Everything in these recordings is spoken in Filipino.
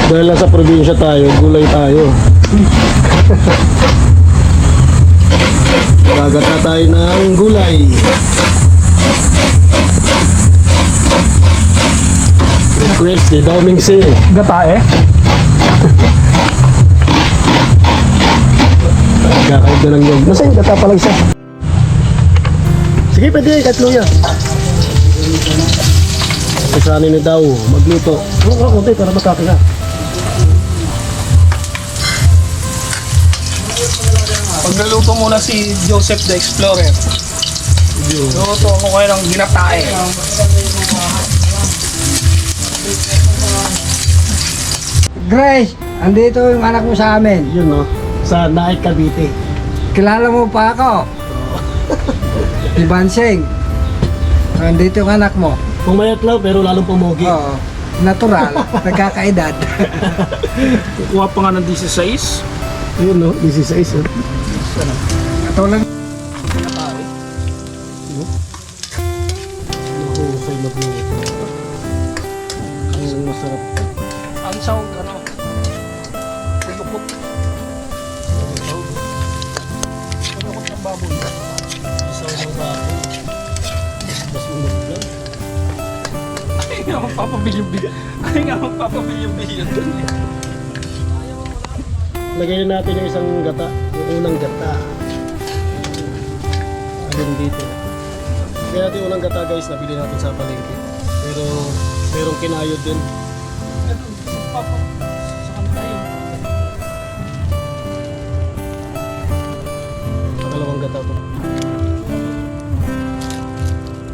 Dahil nasa probinsya tayo, gulay tayo. Gagata tayo ng gulay. Request ni Daoming Si. Gata eh. Kakain ka ng yun. Masayang gata pa lang siya. Sige, pwede kahit luya. Kasanin ni Daw, magluto. Oo, konti para makakita. Pag naluto muna si Joseph the Explorer, luto mo kayo ng ginatae. Grace, andito yung anak mo sa amin. Yun no, sa Naik Cavite. Kilala mo pa ako. Si Banseng. Andito yung anak mo. Pumayat lang pero lalong pumogi. Oo. Natural. Nagkakaedad. Kukuha pa nga ng 16. Yun no, 16 oh. Katulad. Mahusay magluto. Ang masarap. Ang sound, ano, kulukot. Kulukot ng baboy. Isaw ng baboy. Mas umaglan. Ay nga magpapabilyon-bilyon. Ay nga magpapabilyon-bilyon dun eh. Lagay na natin yung isang gata, yung unang gata. Ayun dito. Lagay natin yung unang gata guys, nabili natin sa palengke. Pero merong kinayod din. Sa kanila yun. Pangalawang gata to.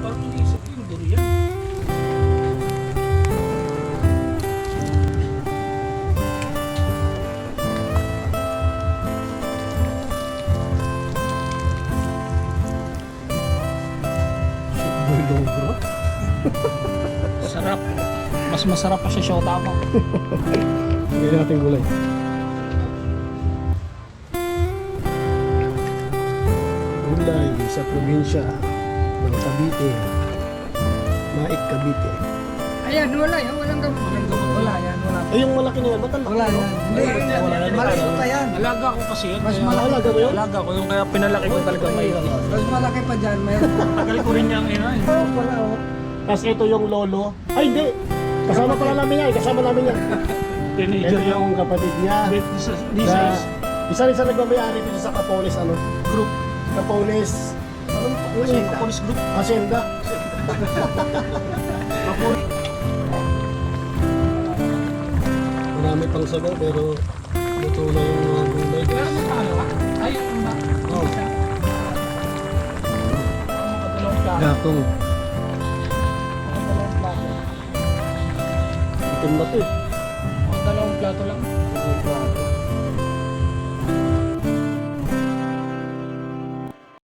Parang inisip ko yung durian. Bulong bro. Sarap. Mas masarap pa sa shota mo. Lagay natin gulay. Gulay sa probinsya ng Cavite. Naik Cavite. Ayan, wala yan. Walang gamot. Wala yan. Wala. Ay, yung malaki na yan, ba't ang laki? Wala yan. Hindi. Wala yan. Malasot na yan. Alaga ko kasi yun. Mas kaya- malaki. Alaga mo yun? Alaga ko yung kaya pinalaki ko talaga may. Mas malaki pa dyan. Mayroon. Tagal ko rin niyang ina eh. Oh, wala oh. Tapos ito yung lolo. Ay, hindi. Kasama pala namin yan. Kasama namin yan. Teenager Ito yung kapatid niya. This Na, is isa nagmamayari dito sa Capones, ano? group. Capones. Ano? Hacienda. Police group. Hacienda. Marami pang sabaw pero luto na yung mga gulay. Pero magkano ah? Ay, yung ba? Oh. Makadalawang plato. Gatong. Makadalawang plato. Itim na to eh. Makadalawang plato lang. Dalawang plato.